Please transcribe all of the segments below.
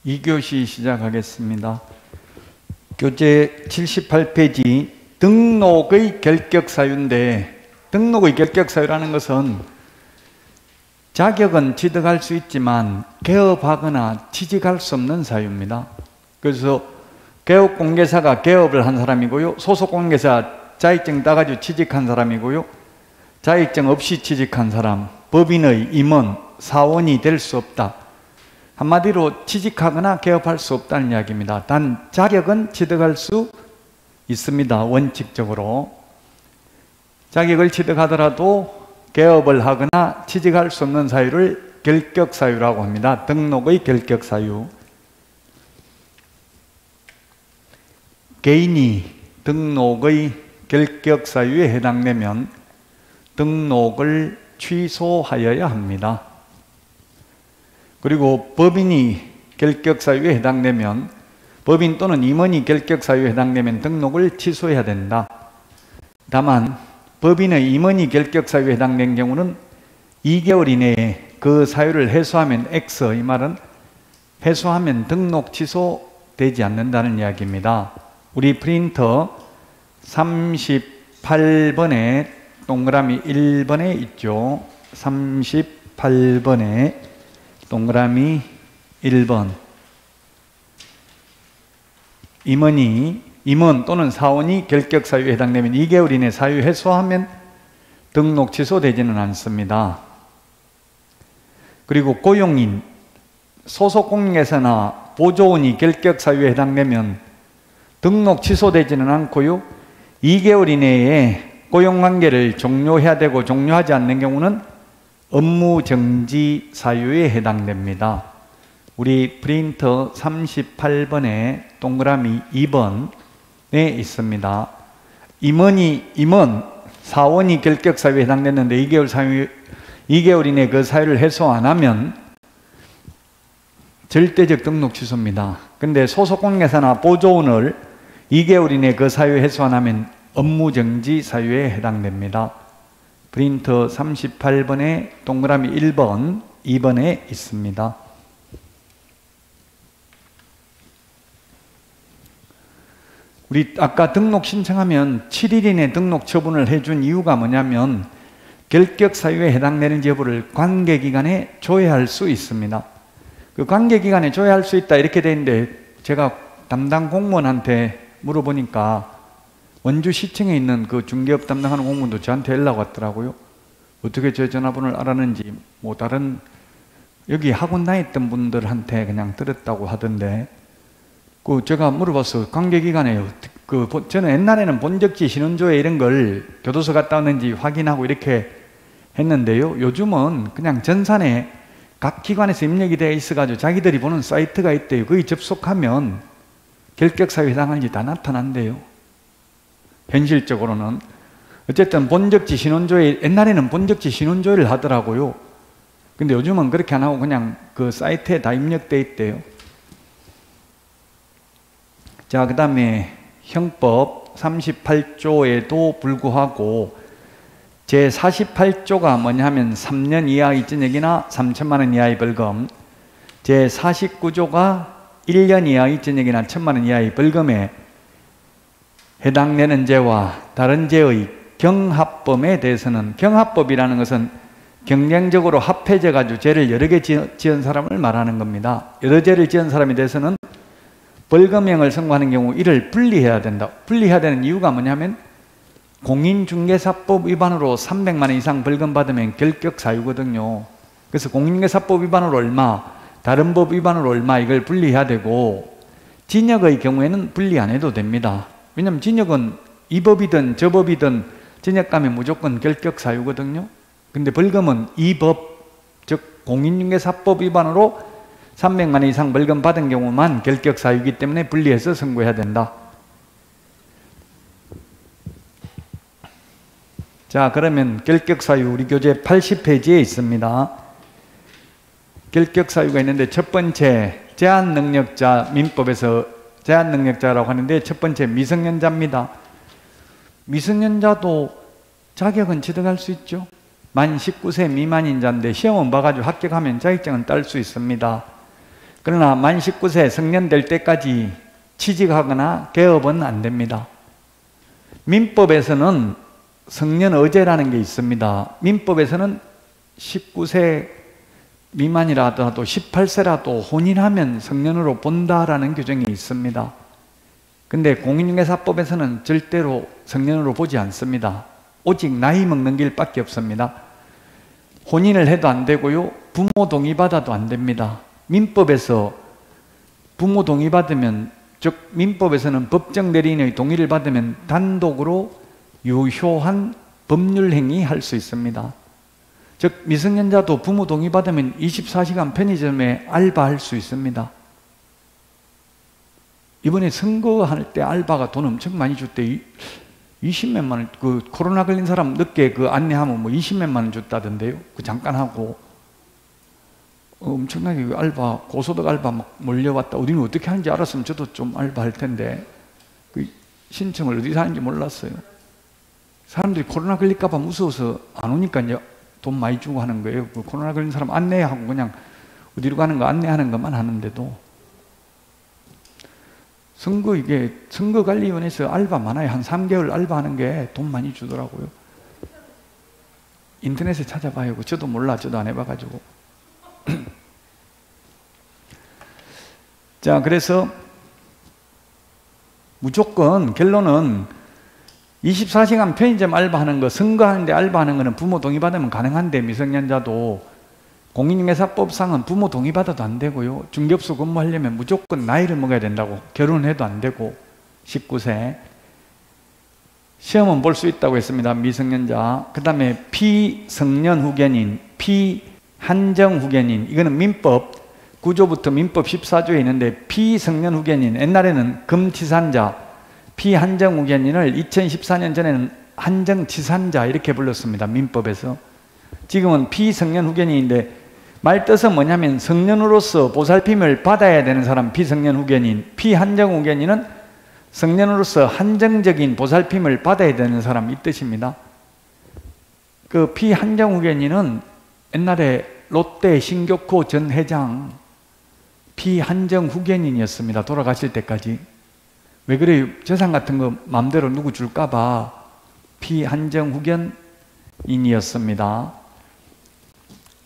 2교시 시작하겠습니다. 교재 78페이지 등록의 결격사유인데, 등록의 결격사유라는 것은 자격은 취득할 수 있지만 개업하거나 취직할 수 없는 사유입니다. 그래서 개업공개사가 개업을 한 사람이고요, 소속공개사 자격증 따가지고 취직한 사람이고요, 자격증 없이 취직한 사람, 법인의 임원, 사원이 될 수 없다. 한마디로 취직하거나 개업할 수 없다는 이야기입니다. 단 자격은 취득할 수 있습니다. 원칙적으로 자격을 취득하더라도 개업을 하거나 취직할 수 없는 사유를 결격사유라고 합니다. 등록의 결격사유. 개인이 등록의 결격사유에 해당되면 등록을 취소하여야 합니다. 그리고 법인이 결격사유에 해당되면, 법인 또는 임원이 결격사유에 해당되면 등록을 취소해야 된다. 다만 법인의 임원이 결격사유에 해당된 경우는 2개월 이내에 그 사유를 해소하면 X, 이 말은 해소하면 등록 취소되지 않는다는 이야기입니다. 우리 프린터 38번에 동그라미 1번에 있죠. 38번에 동그라미 1번. 임원 또는 사원이 결격사유에 해당되면 2개월 이내 사유 해소하면 등록 취소되지는 않습니다. 그리고 고용인, 소속공개사나 보조원이 결격사유에 해당되면 등록 취소되지는 않고요, 2개월 이내에 고용관계를 종료해야 되고 종료하지 않는 경우는 업무정지 사유에 해당됩니다. 우리 프린터 38번에 동그라미 2번에 있습니다. 임원, 사원이 결격사유에 해당됐는데 2개월 이내 그 사유를 해소 안 하면 절대적 등록 취소입니다. 근데 소속공개사나 보조원을 2개월 이내 그 사유 해소 안 하면 업무정지 사유에 해당됩니다. 프린터 38번에 동그라미 1번, 2번에 있습니다. 우리 아까 등록 신청하면 7일 이내 등록 처분을 해준 이유가 뭐냐면 결격사유에 해당되는 여부를 관계기관에 조회할 수 있습니다. 그 관계기관에 조회할 수 있다 이렇게 돼 있는데, 제가 담당 공무원한테 물어보니까 원주시청에 있는 그 중개업 담당하는 공무원도 저한테 연락 왔더라고요. 어떻게 제 전화번호를 알았는지, 뭐 다른 여기 학원 다녔던 분들한테 그냥 들었다고 하던데, 그 제가 물어봤어요. 관계기관에 저는 옛날에는 본적지 신원조회 이런 걸 교도소 갔다 왔는지 확인하고 이렇게 했는데요, 요즘은 그냥 전산에 각 기관에서 입력이 되어 있어가지고 자기들이 보는 사이트가 있대요. 거기 접속하면 결격사유에 해당하는지 다 나타난대요. 현실적으로는. 어쨌든 본적지 신원조회, 옛날에는 본적지 신원조회를 하더라고요. 근데 요즘은 그렇게 안 하고 그냥 그 사이트에 다 입력되어 있대요. 자, 그 다음에 형법 38조에도 불구하고 제48조가 뭐냐 하면 3년 이하 입전역이나 3천만 원 이하의 벌금, 제49조가 1년 이하 입전역이나 1천만 원 이하의 벌금에 해당되는 죄와 다른 죄의 경합범에 대해서는, 경합법이라는 것은 경쟁적으로 합해져 가지고 죄를 여러 개 지은 사람을 말하는 겁니다. 여러 죄를 지은 사람에 대해서는 벌금형을 선고하는 경우 이를 분리해야 된다. 분리해야 되는 이유가 뭐냐면 공인중개사법 위반으로 300만 원 이상 벌금 받으면 결격사유거든요. 그래서 공인중개사법 위반으로 얼마, 다른 법 위반으로 얼마, 이걸 분리해야 되고, 징역의 경우에는 분리 안 해도 됩니다. 왜냐하면 징역은 이 법이든 저 법이든 징역 가면 무조건 결격사유거든요. 근데 벌금은 이 법, 즉 공인중개사법 위반으로 300만 원 이상 벌금 받은 경우만 결격사유이기 때문에 분리해서 선고해야 된다. 자, 그러면 결격사유 우리 교재 80페이지에 있습니다. 결격사유가 있는데, 첫 번째 제한능력자, 민법에서 제한능력자라고 하는데 첫 번째 미성년자입니다. 미성년자도 자격은 취득할 수 있죠. 만 19세 미만인 자인데 시험은 봐가지고 합격하면 자격증은 딸 수 있습니다. 그러나 만 19세 성년 될 때까지 취직하거나 개업은 안 됩니다. 민법에서는 성년어제라는 게 있습니다. 민법에서는 19세 미만이라 하더라도 18세라도 혼인하면 성년으로 본다라는 규정이 있습니다. 근데 공인중개사법에서는 절대로 성년으로 보지 않습니다. 오직 나이 먹는 길밖에 없습니다. 혼인을 해도 안 되고요, 부모 동의 받아도 안 됩니다. 민법에서 부모 동의 받으면, 즉 민법에서는 법정 대리인의 동의를 받으면 단독으로 유효한 법률행위 할 수 있습니다. 즉 미성년자도 부모 동의 받으면 24시간 편의점에 알바할 수 있습니다. 이번에 선거할 때 알바가 돈 엄청 많이 줬대. 20몇만 원, 그 코로나 걸린 사람 늦게 그 안내하면 뭐 20몇만 원 줬다던데요. 그 잠깐 하고. 엄청나게 그 알바, 고소득 알바 막 몰려왔다. 우리는 어떻게 하는지 알았으면 저도 좀 알바할 텐데. 그 신청을 어디서 하는지 몰랐어요. 사람들이 코로나 걸릴까봐 무서워서 안 오니까 이제 돈 많이 주고 하는 거예요. 그 코로나 걸린 사람 안내하고 그냥 어디로 가는 거 안내하는 것만 하는데도. 선거관리위원회에서 알바 많아요. 한 3개월 알바하는 게 돈 많이 주더라고요. 인터넷에 찾아봐요. 저도 몰라. 저도 안 해봐가지고. 자, 그래서 무조건 결론은 24시간 편의점 알바하는 거, 선거하는데 알바하는 거는 부모 동의 받으면 가능한데, 미성년자도 공인중개사법상은 부모 동의 받아도 안 되고요, 중개업소 근무하려면 무조건 나이를 먹어야 된다고, 결혼해도 안 되고 19세. 시험은 볼 수 있다고 했습니다. 미성년자. 그 다음에 피성년 후견인, 피한정 후견인, 이거는 민법 9조부터 민법 14조에 있는데, 피성년 후견인, 옛날에는 금치산자, 피한정 후견인을 2014년 전에는 한정치산자 이렇게 불렀습니다. 민법에서. 지금은 피성년 후견인인데, 말 뜻은 뭐냐면 성년으로서 보살핌을 받아야 되는 사람 피성년 후견인, 피한정 후견인은 성년으로서 한정적인 보살핌을 받아야 되는 사람, 이 뜻입니다. 그 피한정 후견인은 옛날에 롯데 신격호 전 회장 피한정 후견인이었습니다. 돌아가실 때까지. 왜 그래요? 재산 같은 거 마음대로 누구 줄까봐 피한정 후견인이었습니다.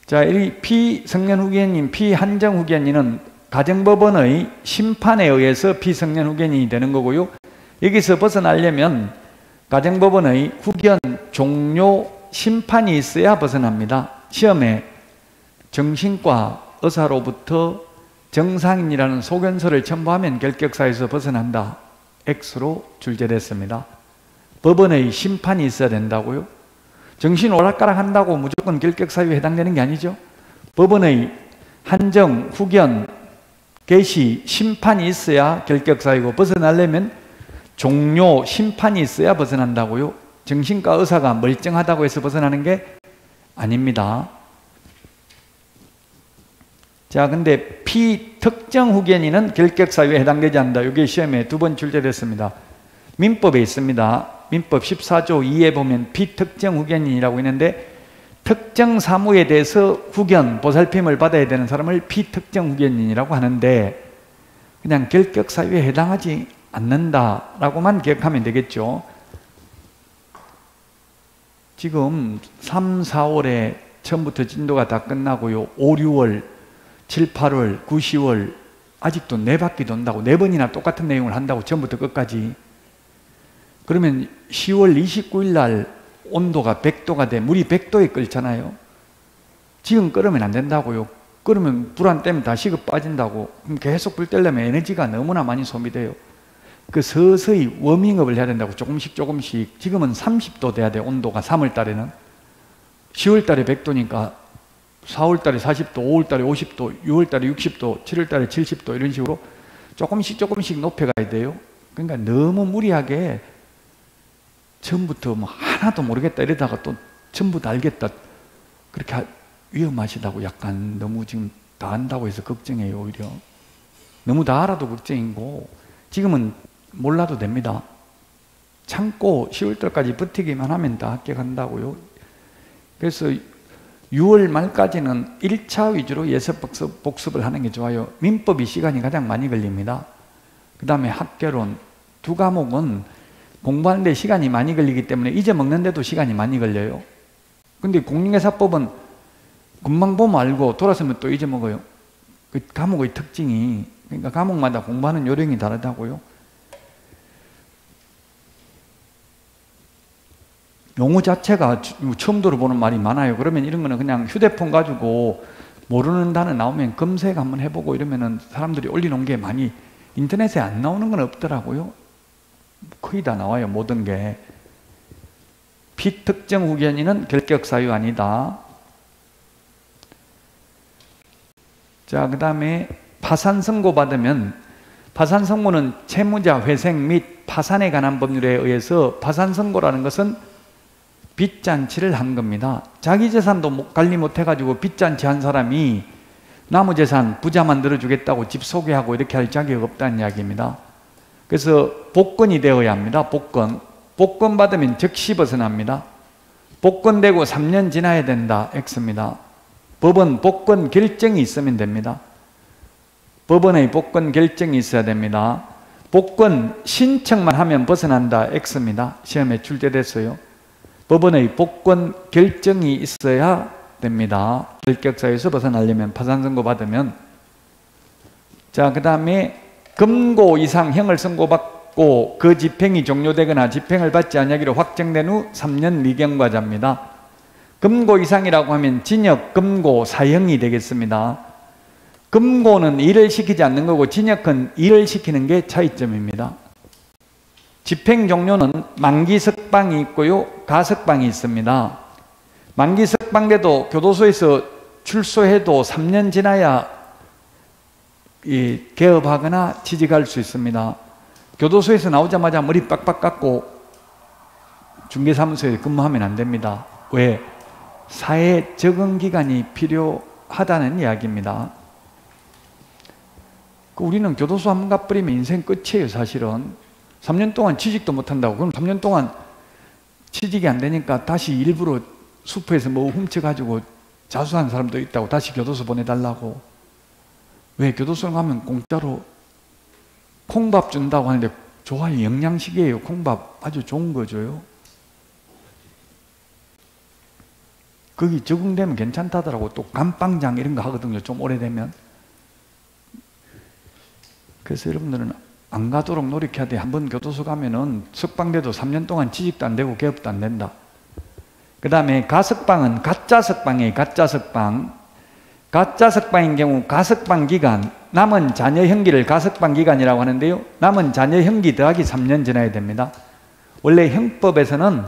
자, 이 피성년 후견인, 피한정 후견인은 가정법원의 심판에 의해서 피성년 후견인이 되는 거고요. 여기서 벗어나려면 가정법원의 후견 종료 심판이 있어야 벗어납니다. 시험에 정신과 의사로부터 정상인이라는 소견서를 첨부하면 결격사유에서 벗어난다. X로 출제됐습니다. 법원의 심판이 있어야 된다고요. 정신 오락가락 한다고 무조건 결격사유에 해당되는 게 아니죠. 법원의 한정, 후견, 개시, 심판이 있어야 결격사유고, 벗어나려면 종료, 심판이 있어야 벗어난다고요. 정신과 의사가 멀쩡하다고 해서 벗어나는 게 아닙니다. 자, 근데 피특정 후견인은 결격사유에 해당되지 않는다. 이게 시험에 2번 출제됐습니다. 민법에 있습니다. 민법 14조 2에 보면 피특정 후견인이라고 있는데, 특정 사무에 대해서 후견, 보살핌을 받아야 되는 사람을 피특정 후견인이라고 하는데, 그냥 결격사유에 해당하지 않는다라고만 기억하면 되겠죠. 지금 3, 4월에 처음부터 진도가 다 끝나고요, 5, 6월, 7, 8월, 9, 10월 아직도 4바퀴 돈다고, 4번이나 똑같은 내용을 한다고, 처음부터 끝까지. 그러면 10월 29일 날 온도가 100도가 돼, 물이 100도에 끓잖아요. 지금 끓으면 안 된다고요. 끓으면 불 안 떼면 다 식어 빠진다고. 그럼 계속 불 떼려면 에너지가 너무나 많이 소비돼요. 그 서서히 워밍업을 해야 된다고, 조금씩 조금씩. 지금은 30도 돼야 돼, 온도가. 3월 달에는 10월 달에 100도니까 4월 달에 40도, 5월 달에 50도, 6월 달에 60도, 7월 달에 70도, 이런 식으로 조금씩 조금씩 높여가야 돼요. 그러니까 너무 무리하게 처음부터 뭐 하나도 모르겠다 이러다가 또 전부 다 알겠다, 그렇게 위험하시다고. 약간 너무 지금 다 안다고 해서 걱정해요. 오히려 너무 다 알아도 걱정이고, 지금은 몰라도 됩니다. 참고 10월 달까지 버티기만 하면 다 합격한다고요. 그래서 6월 말까지는 1차 위주로 예습 복습을 하는 게 좋아요. 민법이 시간이 가장 많이 걸립니다. 그 다음에 학개론 두 과목은 공부하는 데 시간이 많이 걸리기 때문에 잊어먹는데도 시간이 많이 걸려요. 근데 공인중개사법은 금방 보면 알고 돌아서면 또 잊어먹어요. 그 과목의 특징이, 그러니까 과목마다 공부하는 요령이 다르다고요. 용어 자체가 처음 들어보는 말이 많아요. 그러면 이런 거는 그냥 휴대폰 가지고 모르는 단어 나오면 검색 한번 해보고 이러면은 사람들이 올려놓은 게 많이, 인터넷에 안 나오는 건 없더라고요. 거의 다 나와요. 모든 게. 피특정 후견인은 결격사유 아니다. 자, 그 다음에 파산선고 받으면, 파산선고는 채무자 회생 및 파산에 관한 법률에 의해서 파산선고라는 것은 빚잔치를 한 겁니다. 자기 재산도 관리 못해가지고 빚잔치 한 사람이 나무 재산 부자 만들어주겠다고 집 소개하고 이렇게 할 자격 없다는 이야기입니다. 그래서 복권이 되어야 합니다. 복권 받으면 즉시 벗어납니다. 복권되고 3년 지나야 된다. X입니다. 법원 복권 결정이 있으면 됩니다. 법원의 복권 결정이 있어야 됩니다. 복권 신청만 하면 벗어난다. X입니다. 시험에 출제됐어요. 법원의 복권 결정이 있어야 됩니다. 결격사유에서 벗어나려면, 파산선고 받으면. 자, 그 다음에 금고 이상 형을 선고받고 그 집행이 종료되거나 집행을 받지 아니하기로 확정된 후 3년 미경과자입니다. 금고 이상이라고 하면 징역, 금고, 사형이 되겠습니다. 금고는 일을 시키지 않는 거고 징역은 일을 시키는 게 차이점입니다. 집행 종료는 만기 석방이 있고요, 가석방이 있습니다. 만기 석방돼도 교도소에서 출소해도 3년 지나야 개업하거나 취직할 수 있습니다. 교도소에서 나오자마자 머리 빡빡 깎고 중개사무소에 근무하면 안 됩니다. 왜? 사회 적응 기간이 필요하다는 이야기입니다. 우리는 교도소 한 번 가버리면 인생 끝이에요. 사실은 3년 동안 취직도 못한다고. 그럼 3년 동안 취직이 안 되니까 다시 일부러 숲에서 뭐 훔쳐가지고 자수한 사람도 있다고. 다시 교도소 보내달라고. 왜? 교도소 가면 공짜로 콩밥 준다고 하는데 좋아요. 영양식이에요. 콩밥 아주 좋은 거 줘요. 거기 적응되면 괜찮다더라고. 또 감빵장 이런 거 하거든요. 좀 오래되면. 그래서 여러분들은 안 가도록 노력해야 돼. 한번 교도소 가면은 석방돼도 3년 동안 취직도 안 되고 개업도 안 된다. 그 다음에 가석방은 가짜 석방이에요. 가짜 석방. 가짜 석방인 경우 가석방 기간, 남은 자녀 형기를 가석방 기간이라고 하는데요. 남은 자녀 형기 더하기 3년 지나야 됩니다. 원래 형법에서는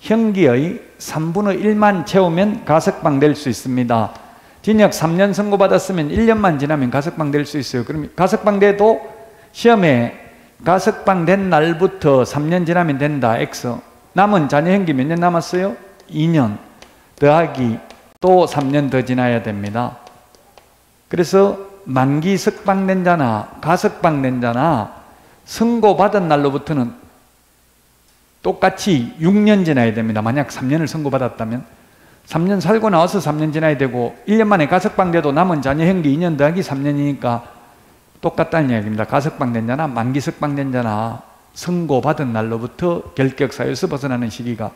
형기의 3분의 1만 채우면 가석방 될 수 있습니다. 징역 3년 선고받았으면 1년만 지나면 가석방 될 수 있어요. 그럼 가석방 돼도 시험에 가석방 된 날부터 3년 지나면 된다. X. 남은 자녀 형기 몇 년 남았어요? 2년 더하기 또 3년 더 지나야 됩니다. 그래서 만기 석방된 자나 가석방된 자나 선고받은 날로부터는 똑같이 6년 지나야 됩니다. 만약 3년을 선고받았다면 3년 살고 나와서 3년 지나야 되고 1년 만에 가석방돼도 남은 자녀 형기 2년 더하기 3년이니까 똑같다는 이야기입니다. 가석방된 자나 만기 석방된 자나 선고받은 날로부터 결격사유에서 벗어나는 시기가.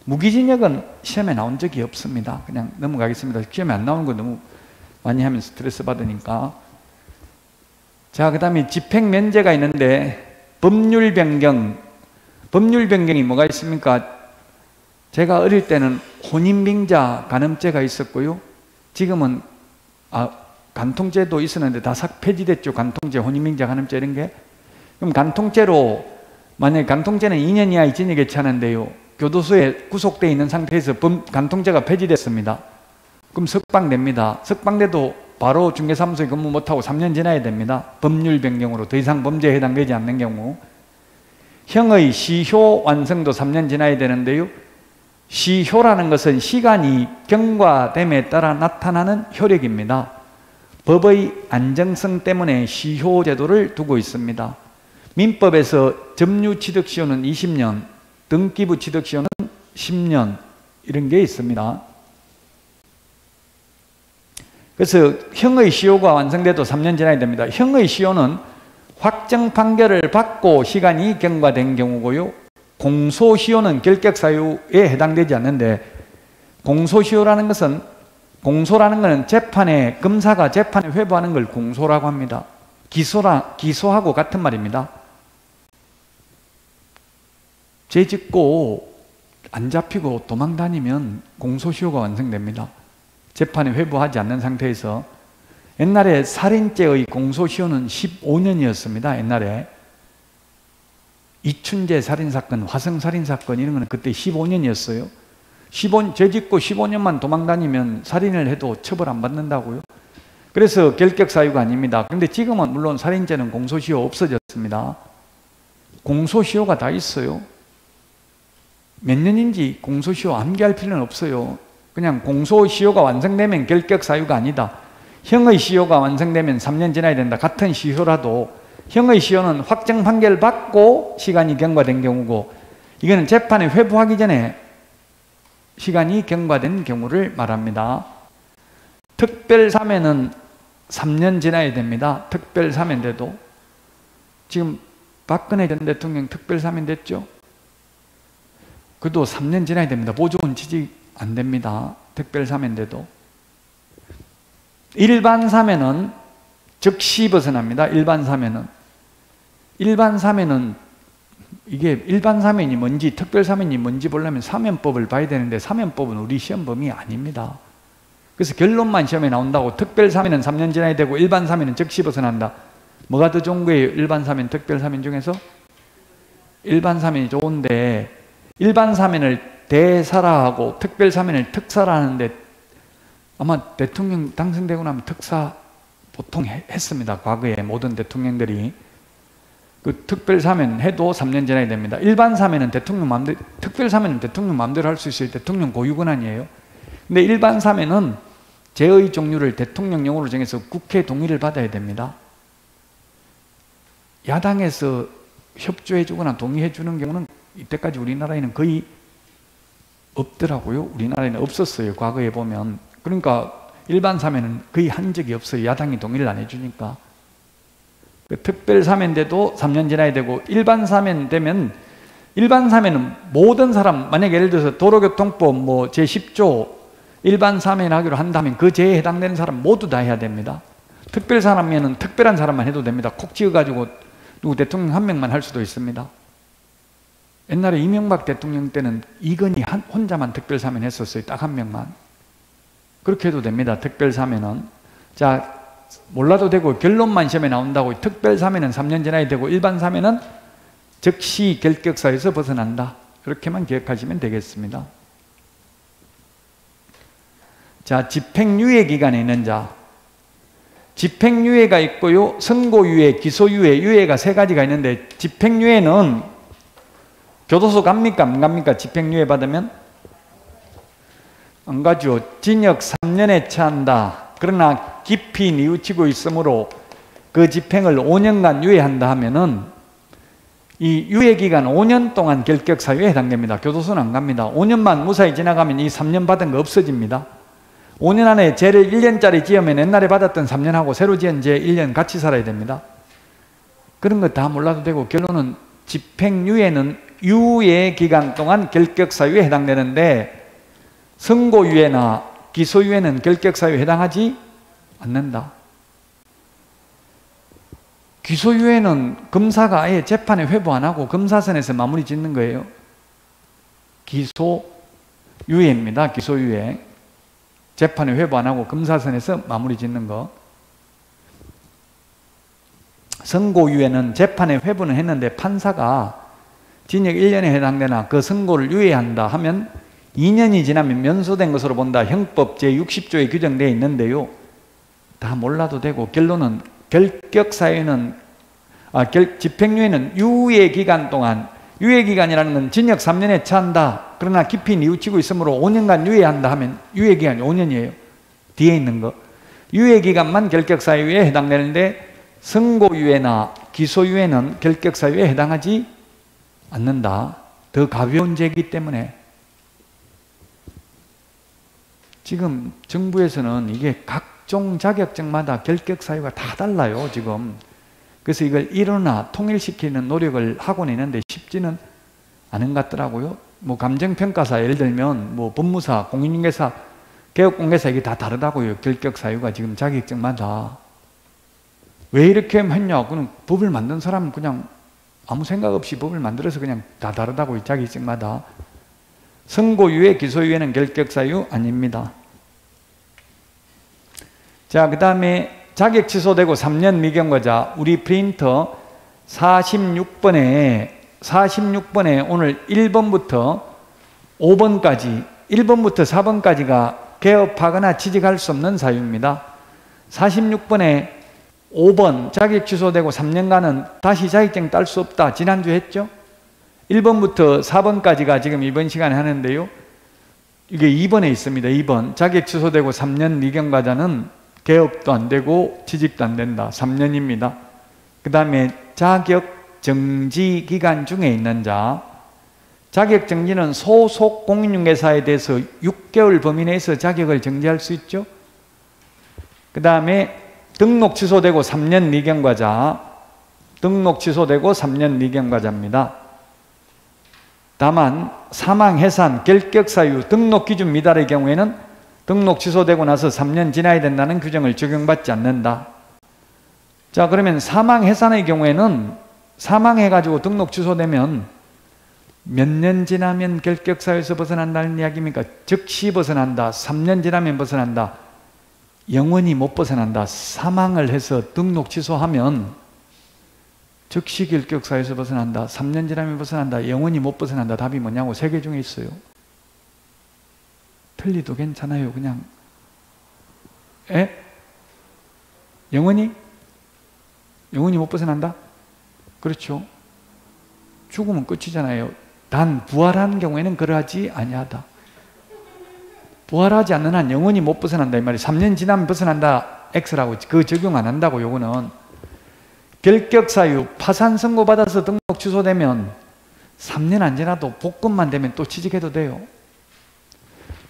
무기징역은 시험에 나온 적이 없습니다. 그냥 넘어가겠습니다. 시험에 안 나오는 거 너무 많이 하면 스트레스 받으니까. 자, 그 다음에 집행면제가 있는데 법률 변경. 법률 변경이 뭐가 있습니까? 제가 어릴 때는 혼인빙자 간음죄가 있었고요. 지금은 간통죄도 있었는데 다 폐지됐죠. 간통죄, 혼인빙자, 간음죄 이런 게. 그럼 간통죄로, 만약에 간통죄는 2년 이하의 징역에 처하는데요. 교도소에 구속되어 있는 상태에서 간통죄가 폐지됐습니다. 그럼 석방됩니다. 석방돼도 바로 중개사무소에 근무 못하고 3년 지나야 됩니다. 법률 변경으로 더 이상 범죄에 해당되지 않는 경우. 형의 시효 완성도 3년 지나야 되는데요. 시효라는 것은 시간이 경과됨에 따라 나타나는 효력입니다. 법의 안정성 때문에 시효 제도를 두고 있습니다. 민법에서 점유취득시효는 20년, 등기부 취득시효는 10년 이런 게 있습니다. 그래서 형의 시효가 완성돼도 3년 지나야 됩니다. 형의 시효는 확정 판결을 받고 시간이 경과된 경우고요. 공소시효는 결격사유에 해당되지 않는데, 공소시효라는 것은, 공소라는 것은 재판에, 검사가 재판에 회부하는 걸 공소라고 합니다. 기소하고 같은 말입니다. 죄 짓고 안 잡히고 도망 다니면 공소시효가 완성됩니다. 재판에 회부하지 않는 상태에서. 옛날에 살인죄의 공소시효는 15년이었습니다. 옛날에 이춘재 살인사건, 화성살인사건 이런 거는 그때 15년이었어요. 죄 짓고 15년만 도망 다니면 살인을 해도 처벌 안 받는다고요. 그래서 결격사유가 아닙니다. 그런데 지금은 물론 살인죄는 공소시효 없어졌습니다. 공소시효가 다 있어요. 몇 년인지 공소시효 암기할 필요는 없어요. 그냥 공소시효가 완성되면 결격사유가 아니다. 형의 시효가 완성되면 3년 지나야 된다. 같은 시효라도 형의 시효는 확정 판결 받고 시간이 경과된 경우고, 이거는 재판에 회부하기 전에 시간이 경과된 경우를 말합니다. 특별사면은 3년 지나야 됩니다. 특별사면돼도. 지금 박근혜 전 대통령 특별사면 됐죠? 그도 3년 지나야 됩니다. 보조원 취직 안 됩니다. 특별사면돼도. 일반 사면은 즉시 벗어납니다. 일반 사면은. 일반 사면은 이게 일반 사면이 뭔지 특별 사면이 뭔지 보려면 사면법을 봐야 되는데, 사면법은 우리 시험 범위 아닙니다. 그래서 결론만 시험에 나온다고 특별 사면은 3년 지나야 되고 일반 사면은 즉시 벗어난다. 뭐가 더 좋은 거예요? 일반 사면, 특별 사면 중에서? 일반 사면이 좋은데, 일반 사면을 대사라하고 특별 사면을 특사라 하는데, 아마 대통령 당선되고 나면 특사 보통 했습니다. 과거에 모든 대통령들이. 그 특별 사면 해도 3년 지나야 됩니다. 일반 사면은 대통령 마음대로, 특별 사면은 대통령 마음대로 할 수 있어요. 대통령 고유 권한이에요. 근데 일반 사면은 죄의 종류를 대통령령으로 정해서 국회 동의를 받아야 됩니다. 야당에서 협조해 주거나 동의해 주는 경우는 이때까지 우리나라에는 거의 없더라고요. 우리나라에는 없었어요. 과거에 보면. 그러니까 일반 사면은 거의 한 적이 없어요. 야당이 동의를 안 해주니까. 특별 사면돼도 3년 지나야 되고, 일반 사면 되면, 일반 사면은 모든 사람, 만약에 예를 들어서 도로교통법 뭐 제10조 일반 사면하기로 한다면 그 죄에 해당되는 사람 모두 다 해야 됩니다. 특별 사면은 특별한 사람만 해도 됩니다. 콕 찍어가지고 누구 대통령 한 명만 할 수도 있습니다. 옛날에 이명박 대통령 때는 이건희 혼자만 특별 사면 했었어요. 딱 한 명만. 그렇게 해도 됩니다. 특별 사면은. 자, 몰라도 되고 결론만 시험에 나온다고. 특별 사면은 3년 지나야 되고 일반 사면은 즉시 결격사유에서 벗어난다. 그렇게만 기억하시면 되겠습니다. 자, 집행유예 기간에 있는 자. 집행유예가 있고요. 선고유예, 기소유예, 유예가 세 가지가 있는데, 집행유예는 교도소 갑니까? 안 갑니까? 집행유예 받으면? 안 가죠. 징역 3년에 처한다. 그러나 깊이 뉘우치고 있으므로 그 집행을 5년간 유예한다 하면은 이 유예기간 5년 동안 결격사유에 해당됩니다. 교도소는 안 갑니다. 5년만 무사히 지나가면 이 3년 받은 거 없어집니다. 5년 안에 죄를 1년짜리 지으면 옛날에 받았던 3년하고 새로 지은 죄 1년 같이 살아야 됩니다. 그런 거 다 몰라도 되고, 결론은 집행유예는 유예기간 동안 결격사유에 해당되는데, 선고유예나 기소유예는 결격사유에 해당하지 않는다. 기소유예는 검사가 아예 재판에 회부 안 하고 검사선에서 마무리 짓는 거예요. 기소유예입니다. 기소유예. 재판에 회부 안 하고 검사선에서 마무리 짓는 거. 선고유예는 재판에 회부는 했는데 판사가 징역 1년에 해당되나 그 선고를 유예한다 하면 2년이 지나면 면소된 것으로 본다. 형법 제60조에 규정되어 있는데요. 다 몰라도 되고, 결론은 결격사유는, 집행유예는 유예기간 동안, 유예기간이라는 건 징역 3년에 처한다. 그러나 깊이 뉘우치고 있으므로 5년간 유예한다 하면 유예기간이 5년이에요. 뒤에 있는 거. 유예기간만 결격사유에 해당되는데, 선고유예나 기소유예는 결격사유에 해당하지 않는다. 더 가벼운 죄이기 때문에. 지금 정부에서는 이게 각 각종 자격증마다 결격 사유가 다 달라요, 지금. 그래서 이걸 일원화, 통일시키는 노력을 하고는 있는데 쉽지는 않은 것 같더라고요. 뭐 감정평가사, 예를 들면 뭐 법무사, 공인중개사, 개업공개사 이게 다 다르다고요. 결격 사유가 지금 자격증마다. 왜 이렇게 했냐? 그럼 법을 만든 사람은 그냥 아무 생각 없이 법을 만들어서 그냥 다 다르다고요. 자격증마다. 선고유예, 기소유예는 결격 사유 아닙니다. 자, 그 다음에 자격 취소되고 3년 미경과자, 우리 프린터 46번에 오늘 1번부터 5번까지, 1번부터 4번까지가 개업하거나 취직할 수 없는 사유입니다. 46번에 5번 자격 취소되고 3년간은 다시 자격증 딸 수 없다. 지난주 했죠? 1번부터 4번까지가 지금 이번 시간에 하는데요. 이게 2번에 있습니다. 2번 자격 취소되고 3년 미경과자는 개업도 안 되고 취직도 안 된다. 3년입니다. 그 다음에 자격 정지 기간 중에 있는 자, 자격 정지는 소속 공인중개사에 대해서 6개월 범위 내에서 자격을 정지할 수 있죠. 그 다음에 등록 취소되고 3년 미경과자, 등록 취소되고 3년 미경과자입니다. 다만 사망, 해산, 결격 사유, 등록 기준 미달의 경우에는 등록 취소되고 나서 3년 지나야 된다는 규정을 적용받지 않는다. 자, 그러면 사망, 해산의 경우에는 사망해가지고 등록 취소되면 몇 년 지나면 결격 사유에서 벗어난다는 이야기입니까? 즉시 벗어난다. 3년 지나면 벗어난다. 영원히 못 벗어난다. 사망을 해서 등록 취소하면 즉시 결격 사유에서 벗어난다. 3년 지나면 벗어난다. 영원히 못 벗어난다. 답이 뭐냐고 3개 중에 있어요. 틀리도 괜찮아요. 그냥 영원히 못 벗어난다? 그렇죠. 죽으면 끝이잖아요. 단 부활한 경우에는 그러하지 아니하다. 부활하지 않는 한 영원히 못 벗어난다 이 말이에요. 3년 지나면 벗어난다 X라고 그 적용 안 한다고. 요거는 결격 사유, 파산 선고받아서 등록 취소되면 3년 안 지나도 복권만 되면 또 취직해도 돼요.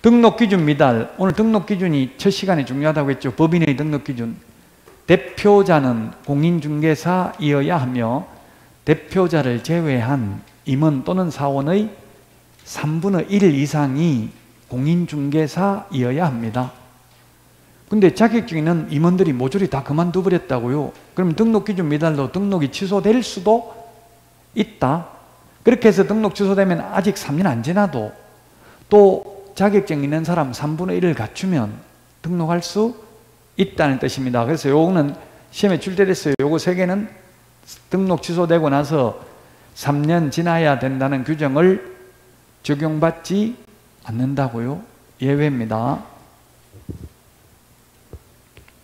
등록 기준 미달, 오늘 등록 기준이 첫 시간에 중요하다고 했죠. 법인의 등록 기준. 대표자는 공인중개사이어야 하며 대표자를 제외한 임원 또는 사원의 3분의 1 이상이 공인중개사이어야 합니다. 근데 자격증에는 임원들이 모조리 다 그만둬 버렸다고요. 그럼 등록 기준 미달로 등록이 취소될 수도 있다. 그렇게 해서 등록 취소되면 아직 3년 안 지나도 또 자격증 있는 사람 3분의 1을 갖추면 등록할 수 있다는 뜻입니다. 그래서 요거는 시험에 출제됐어요. 요거 3개는 등록 취소되고 나서 3년 지나야 된다는 규정을 적용받지 않는다고요. 예외입니다.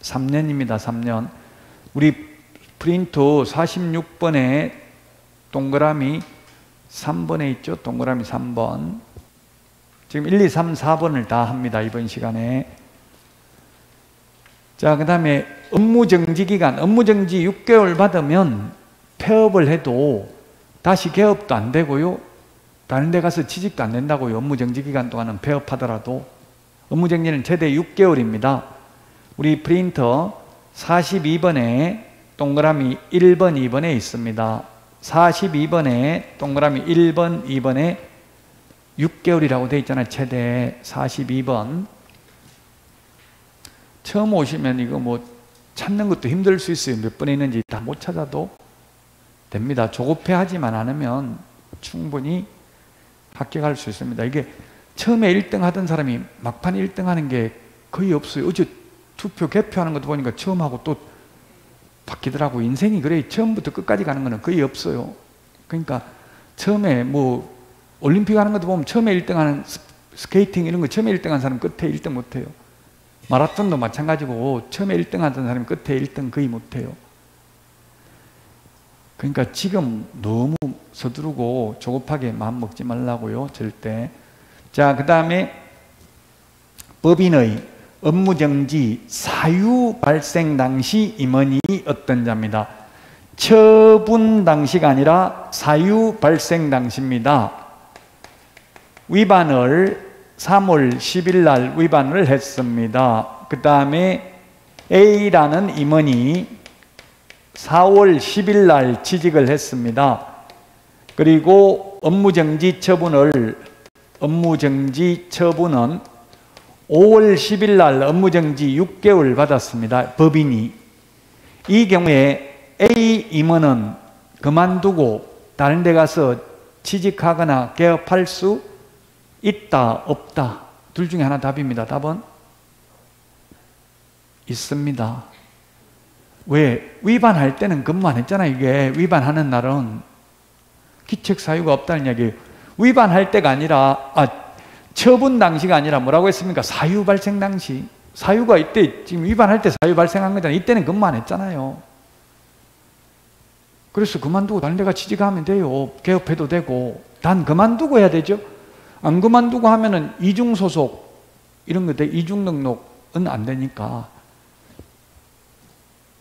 3년입니다. 3년. 우리 프린트 46번에 동그라미 3번에 있죠. 동그라미 3번. 지금 1, 2, 3, 4번을 다 합니다. 이번 시간에. 자, 그 다음에 업무정지기간. 업무정지 6개월 받으면 폐업을 해도 다시 개업도 안 되고요. 다른 데 가서 취직도 안 된다고요. 업무정지기간 동안은 폐업하더라도. 업무정지는 최대 6개월입니다. 우리 프린터 42번에 동그라미 1번, 2번에 있습니다. 42번에 동그라미 1번, 2번에 6개월이라고 되어 있잖아요. 최대 42번. 처음 오시면 이거 뭐 찾는 것도 힘들 수 있어요. 몇 번에 있는지 다 못 찾아도 됩니다. 조급해 하지만 않으면 충분히 합격할 수 있습니다. 이게 처음에 1등 하던 사람이 막판 1등 하는 게 거의 없어요. 어제 투표 개표하는 것도 보니까 처음 하고 또 바뀌더라고. 인생이 그래. 처음부터 끝까지 가는 거는 거의 없어요. 그러니까 처음에 뭐 올림픽 하는 것도 보면 처음에 1등 하는 스케이팅 이런 거 처음에 1등 한 사람 끝에 1등 못해요. 마라톤도 마찬가지고 처음에 1등 하던 사람이 끝에 1등 거의 못해요. 그러니까 지금 너무 서두르고 조급하게 마음 먹지 말라고요. 절대. 자, 그 다음에 법인의 업무정지 사유 발생 당시 임원이 어떤 자입니다. 처분 당시가 아니라 사유 발생 당시입니다. 위반을 3월 10일 날 위반을 했습니다. 그 다음에 A라는 임원이 4월 10일 날 취직을 했습니다. 그리고 업무정지 처분은 5월 10일 날 업무정지 6개월 받았습니다. 법인이. 이 경우에 A 임원은 그만두고 다른 데 가서 취직하거나 개업할 수 있다, 없다. 둘 중에 하나 답입니다. 답은 있습니다. 왜? 위반할 때는 근무 안 했잖아요. 이게 위반하는 날은 기책 사유가 없다는 이야기예요. 위반할 때가 아니라 처분 당시가 아니라 뭐라고 했습니까? 사유 발생 당시. 사유가 이때 지금 위반할 때 사유 발생한 거잖아요. 이때는 근무 안 했잖아요. 그래서 그만두고 다른 데가 취직하면 돼요. 개업해도 되고. 단 그만두고 해야 되죠. 안 그만두고 하면은 이중소속 이런 거 이중등록은 안 되니까.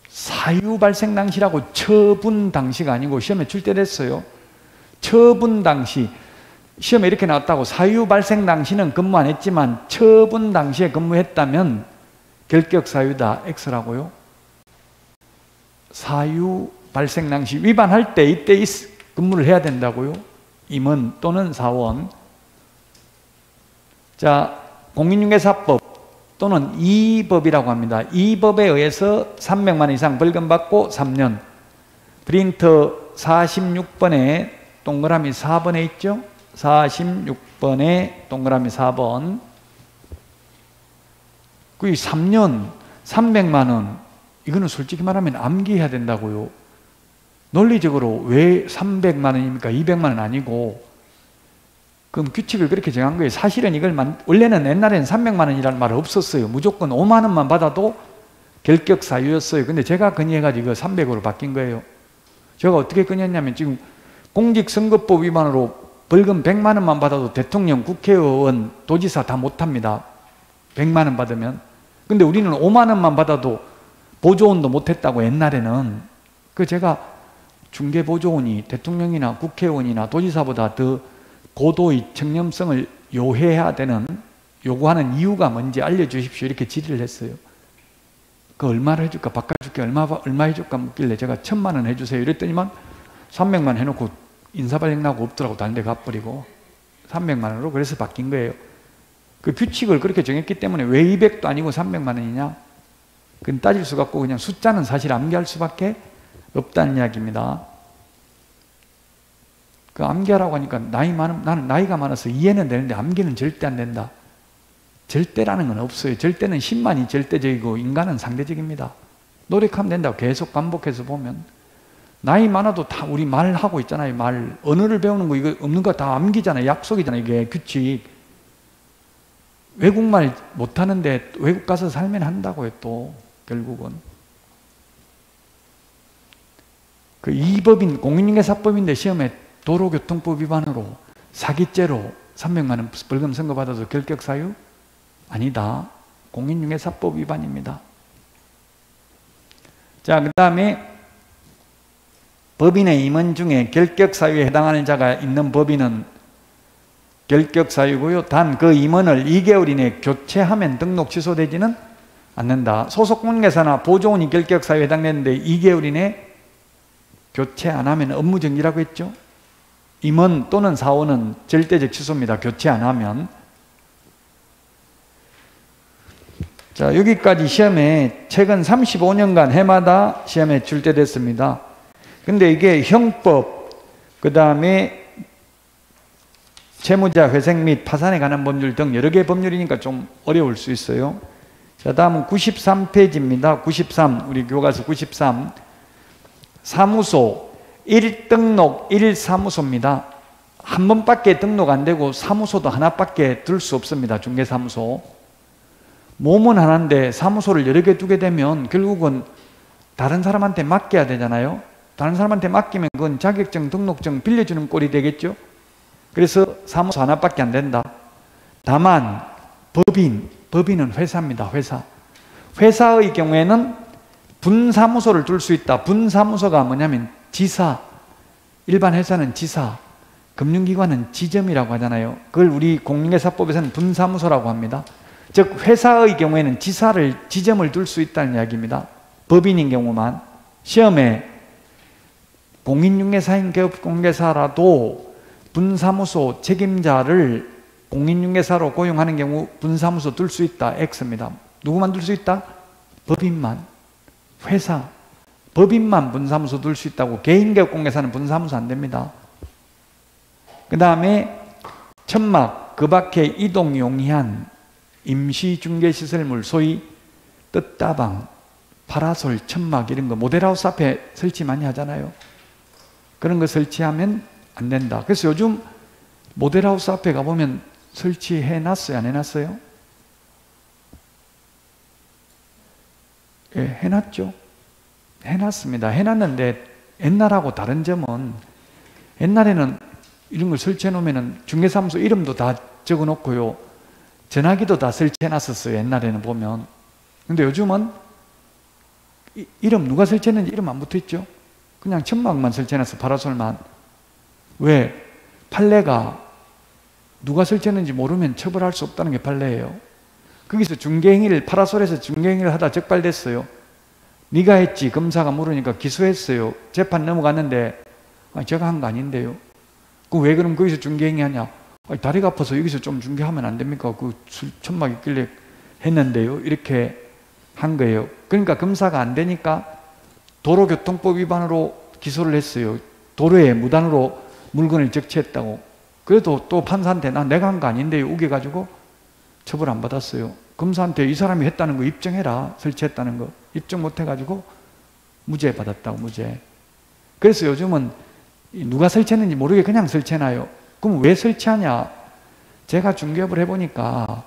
사유 발생 당시라고 처분 당시가 아니고 시험에 출제됐어요. 처분 당시. 시험에 이렇게 나왔다고. 사유 발생 당시는 근무 안 했지만 처분 당시에 근무했다면 결격 사유다. X라고요. 사유 발생 당시 위반할 때 이때 근무를 해야 된다고요. 임원 또는 사원. 자, 공인중개사법 또는 이 법이라고 합니다. 이 법에 의해서 300만 원 이상 벌금 받고 3년. 프린터 46번에 동그라미 4번에 있죠? 46번에 동그라미 4번. 그 3년 300만 원. 이거는 솔직히 말하면 암기해야 된다고요. 논리적으로 왜 300만 원입니까? 200만 원 아니고. 그럼 규칙을 그렇게 정한 거예요. 사실은 이걸 원래는 옛날에는 300만 원이라는 말 없었어요. 무조건 5만 원만 받아도 결격 사유였어요. 근데 제가 건의해가지고 300으로 바뀐 거예요. 제가 어떻게 건의했냐면 지금 공직선거법 위반으로 벌금 100만 원만 받아도 대통령, 국회의원, 도지사 다 못합니다. 100만 원 받으면. 근데 우리는 5만 원만 받아도 보조원도 못했다고 옛날에는. 그 제가 중개보조원이 대통령이나 국회의원이나 도지사보다 더 고도의 청렴성을 요해해야 되는, 요구하는 이유가 뭔지 알려주십시오. 이렇게 질의를 했어요. 그 얼마를 해줄까? 바꿔줄게. 얼마 해줄까? 묻길래 제가 1000만 원 해주세요. 이랬더니만 300만 원 해놓고 인사발령 나고 없더라고. 다른 데 가버리고 300만 원으로. 그래서 바뀐 거예요. 그 규칙을 그렇게 정했기 때문에 왜 200도 아니고 300만 원이냐? 그건 따질 수가 없고 그냥 숫자는 사실 암기할 수밖에 없다는 이야기입니다. 그 암기하라고 하니까 나는 나이가 많아서 이해는 되는데 암기는 절대 안 된다. 절대라는 건 없어요. 절대는 신만이 절대적이고 인간은 상대적입니다. 노력하면 된다고 계속 반복해서 보면. 나이 많아도 다 우리 말하고 있잖아요. 말. 언어를 배우는 거 이거 없는 거 다 암기잖아요. 약속이잖아요. 이게 규칙. 외국말 못하는데 외국 가서 살면 한다고요. 또 결국은. 그 이법인 공인중개사법인데 시험에 도로교통법 위반으로 사기죄로 300만 원 벌금 선고받아도 결격 사유? 아니다. 공인중개사법 위반입니다. 자, 그 다음에 법인의 임원 중에 결격 사유에 해당하는 자가 있는 법인은 결격 사유고요. 단 그 임원을 2개월 이내에 교체하면 등록 취소되지는 않는다. 소속 공인중개사나 보조원이 결격 사유에 해당되는데 2개월 이내에 교체 안 하면 업무정지라고 했죠. 임원 또는 사원은 절대적 취소입니다. 교체 안 하면. 자, 여기까지 시험에 최근 35년간 해마다 시험에 출제됐습니다. 근데 이게 형법, 그 다음에 채무자 회생 및 파산에 관한 법률 등 여러 개의 법률이니까 좀 어려울 수 있어요. 자, 다음은 93페이지입니다. 93, 우리 교과서 93. 사무소, 1등록 1사무소입니다. 한 번밖에 등록 안 되고 사무소도 하나밖에 둘 수 없습니다. 중개사무소. 몸은 하나인데 사무소를 여러 개 두게 되면 결국은 다른 사람한테 맡겨야 되잖아요. 다른 사람한테 맡기면 그건 자격증, 등록증 빌려주는 꼴이 되겠죠. 그래서 사무소 하나밖에 안 된다. 다만 법인은 회사입니다. 회사의 경우에는 분사무소를 둘 수 있다. 분사무소가 뭐냐면 지사, 일반 회사는 지사, 금융기관은 지점이라고 하잖아요. 그걸 우리 공인중개사법에서는 분사무소라고 합니다. 즉 회사의 경우에는 지점을 둘 수 있다는 이야기입니다. 법인인 경우만. 시험에 공인중개사인 개업공개사라도 분사무소 책임자를 공인중개사로 고용하는 경우 분사무소 둘 수 있다. X입니다. 누구만 둘 수 있다? 법인만. 회사. 법인만 분사무소 둘 수 있다고. 개인개업공개사는 분사무소 안 됩니다. 그 다음에 천막, 그 밖에 이동 용이한 임시중개시설물, 소위 뜻다방, 파라솔, 천막 이런 거 모델하우스 앞에 설치 많이 하잖아요. 그런 거 설치하면 안 된다. 그래서 요즘 모델하우스 앞에 가보면 설치해놨어요? 안 해놨어요? 예, 해놨죠. 해놨습니다. 해놨는데 옛날하고 다른 점은 옛날에는 이런 걸 설치해 놓으면 중개사무소 이름도 다 적어 놓고요. 전화기도 다 설치해 놨었어요. 옛날에는 보면. 근데 요즘은 이름 누가 설치했는지 이름 안 붙어 있죠. 그냥 천막만 설치해 놨어. 파라솔만. 왜? 판례가 누가 설치했는지 모르면 처벌할 수 없다는 게 판례예요. 거기서 중개행위를 파라솔에서 중개행위를 하다 적발됐어요. 네가 했지. 검사가 물으니까 기소했어요. 재판 넘어갔는데 제가 한 거 아닌데요. 그 왜 그럼 거기서 중개행위 하냐? 다리가 아파서 여기서 좀 중개하면 안 됩니까? 그 천막 있길래 했는데요. 이렇게 한 거예요. 그러니까 검사가 안 되니까 도로교통법 위반으로 기소를 했어요. 도로에 무단으로 물건을 적치했다고. 그래도 또 판사한테 내가 한 거 아닌데요. 우겨가지고 처벌 안 받았어요. 검사한테 이 사람이 했다는 거 입증해라. 설치했다는 거. 입증 못 해가지고 무죄 받았다고. 무죄. 그래서 요즘은 누가 설치했는지 모르게 그냥 설치해놔요. 그럼 왜 설치하냐? 제가 중개업을 해보니까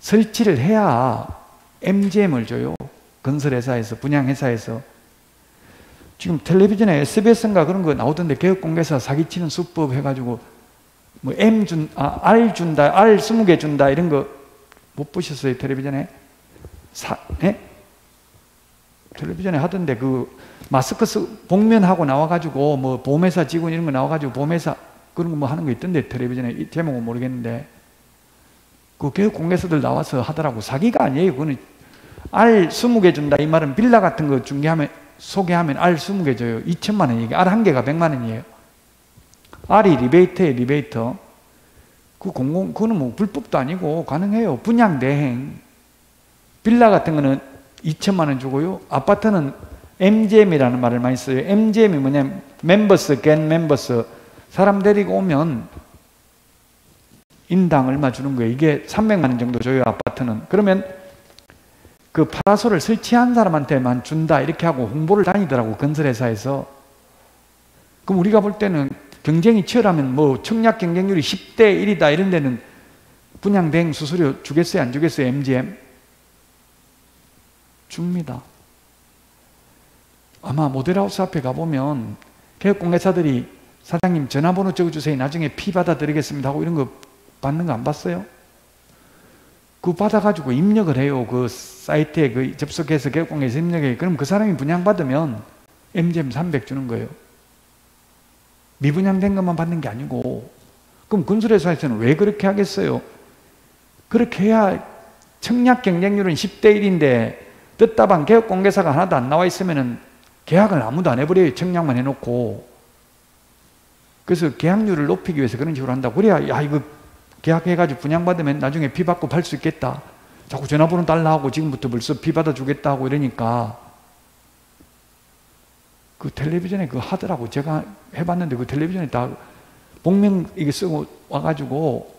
설치를 해야 MGM을 줘요. 건설회사에서, 분양회사에서. 지금 텔레비전에 SBS인가 그런 거 나오던데 개업공개사 사기치는 수법 해가지고 뭐 R 준다, R 20개 준다 이런 거 못 보셨어요? 텔레비전에? 네? 텔레비전에 하던데 그 마스크 복면하고 나와가지고 뭐 보험회사 직원 이런 거 나와가지고 보험회사 그런 거 뭐 하는 거 있던데 텔레비전에 이 제목은 모르겠는데 그 개업공개사들 나와서 하더라고. 사기가 아니에요. 그거는 R 20개 준다 이 말은 빌라 같은 거 소개하면 R 20개 줘요. 2천만 원 이게 R 한 개가 100만 원이에요. R이 리베이트예요. 리베이터. 그거는 뭐 불법도 아니고 가능해요. 분양대행. 빌라 같은 거는 2천만 원 주고요. 아파트는 MGM이라는 말을 많이 써요. MGM이 뭐냐면 멤버스, 겐 멤버스. 사람 데리고 오면 인당 얼마 주는 거예요. 이게 300만 원 정도 줘요. 아파트는. 그러면 그 파라솔을 설치한 사람한테만 준다 이렇게 하고 홍보를 다니더라고. 건설회사에서. 그럼 우리가 볼 때는 경쟁이 치열하면 뭐 청약 경쟁률이 10대 1이다 이런 데는 분양대행 수수료 주겠어요? 안 주겠어요? MGM? 줍니다. 아마 모델하우스 앞에 가보면 개업공개사들이 사장님 전화번호 적어주세요. 나중에 피 받아드리겠습니다 하고 이런 거 받는 거 안 봤어요? 그거 받아가지고 입력을 해요. 그 사이트에 그 접속해서 개업공개에서 입력해요. 그럼 그 사람이 분양받으면 MGM 300 주는 거예요. 미분양된 것만 받는 게 아니고. 그럼 건설회사에서는 왜 그렇게 하겠어요? 그렇게 해야 청약 경쟁률은 10대 1인데 뜻다방 개업공개사가 하나도 안 나와 있으면 계약을 아무도 안 해버려요. 청약만 해놓고. 그래서 계약률을 높이기 위해서 그런 식으로 한다고. 그래야 야 이거 계약해가지고 분양받으면 나중에 피 받고 팔 수 있겠다. 자꾸 전화번호 달라 하고 지금부터 벌써 피 받아주겠다 하고 이러니까 그 텔레비전에 그거 하더라고. 제가 해봤는데 그 텔레비전에 다 복명 이게 쓰고 와가지고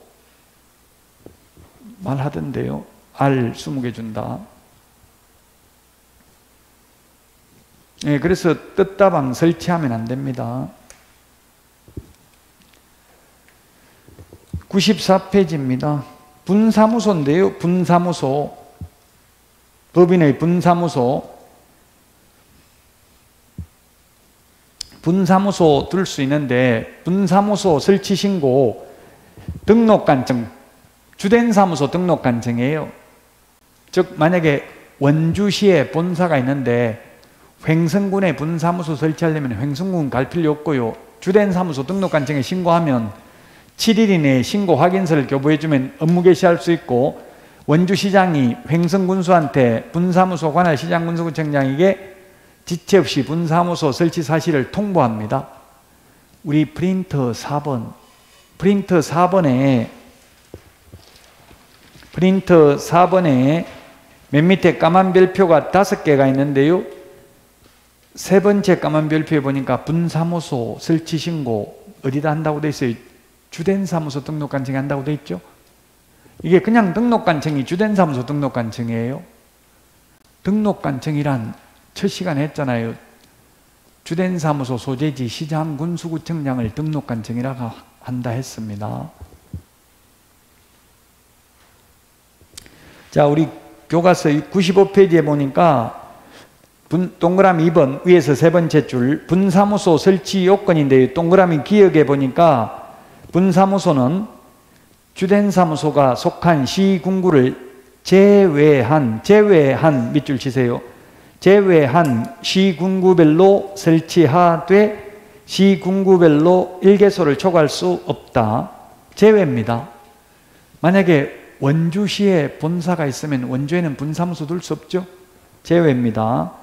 말하던데요. R 20개 준다. 예, 그래서 뜻다방 설치하면 안 됩니다. 94페이지입니다. 분사무소인데요. 분사무소. 법인의 분사무소. 분사무소 둘 수 있는데 분사무소 설치 신고 등록관청 주된 사무소 등록관청이에요. 즉 만약에 원주시에 본사가 있는데 횡성군에 분사무소 설치하려면 횡성군 갈 필요 없고요. 주된 사무소 등록관청에 신고하면 7일 이내에 신고 확인서를 교부해주면 업무 개시할 수 있고 원주시장이 횡성군수한테 분사무소 관할 시장군수구청장에게 지체 없이 분사무소 설치 사실을 통보합니다. 우리 프린터 4번, 프린터 4번에 맨 밑에 까만 별표가 5개가 있는데요. 세 번째 까만 별표에 보니까 분사무소 설치 신고 어디다 한다고 돼 있어요? 주된 사무소 등록관청에 한다고 돼 있죠. 이게 그냥 등록관청이 주된 사무소 등록관청이에요. 등록관청이란 첫 시간에 했잖아요. 주된 사무소 소재지 시장 군수구청장을 등록관청이라고 한다 했습니다. 자, 우리 교과서 95페이지에 보니까 동그라미 2번 위에서 세 번째 줄 분사무소 설치 요건인데요. 동그라미 기역에 보니까 분사무소는 주된 사무소가 속한 시군구를 제외한 밑줄 치세요. 제외한 시군구별로 설치하되 시군구별로 일개소를 초과할 수 없다. 제외입니다. 만약에 원주시에 본사가 있으면 원주에는 분사무소 둘 수 없죠. 제외입니다.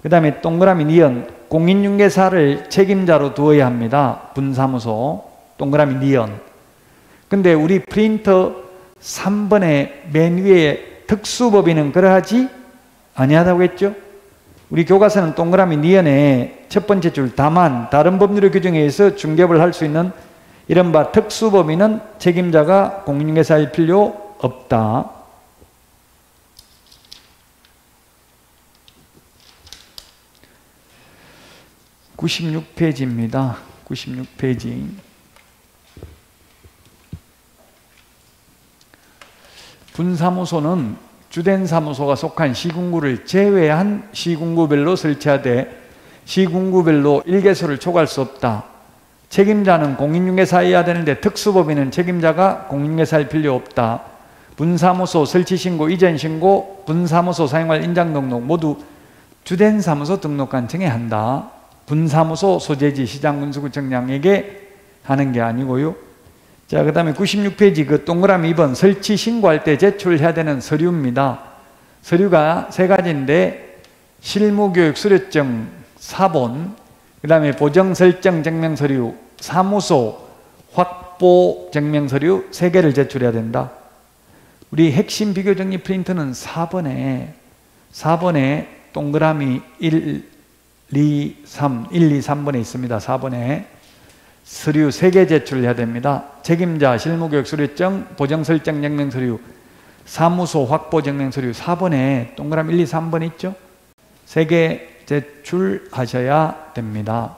그 다음에 동그라미 니은 공인중개사를 책임자로 두어야 합니다. 분사무소 동그라미 니은. 근데 우리 프린터 3번의 맨 위에 특수법인은 그러하지 아니하다고 했죠. 우리 교과서는 동그라미 니은에 첫 번째 줄 다만 다른 법률의 규정에 의해서 중개업을 할 수 있는 이른바 특수법인은 책임자가 공인중개사일 필요 없다. (96페이지입니다) 96페이지. 분사무소는 주된 사무소가 속한 시군구를 제외한 시군구별로 설치하되 시군구별로 일개소를 초과할 수 없다. 책임자는 공인중개사여야 되는데 특수법인은 책임자가 공인중개사일 필요 없다. 분사무소 설치신고, 이전신고, 분사무소 사용할 인장등록 모두 주된 사무소 등록관청에 한다. 분사무소 소재지 시장군수구청장에게 하는 게 아니고요. 자, 그 다음에 96페이지 그 동그라미 2번 설치 신고할 때 제출해야 되는 서류입니다. 서류가 세 가지인데 실무교육 수료증 4본, 그 다음에 보정설정 증명서류, 사무소 확보 증명서류 3개를 제출해야 된다. 우리 핵심 비교정리 프린터는 4번에 동그라미 1, 2, 3번에 있습니다. 4번에 서류 3개 제출해야 됩니다. 책임자 실무교육 수료증, 보정설정 증명서류, 사무소 확보 증명서류 4번에 동그라미 1, 2, 3번 있죠? 3개 제출하셔야 됩니다.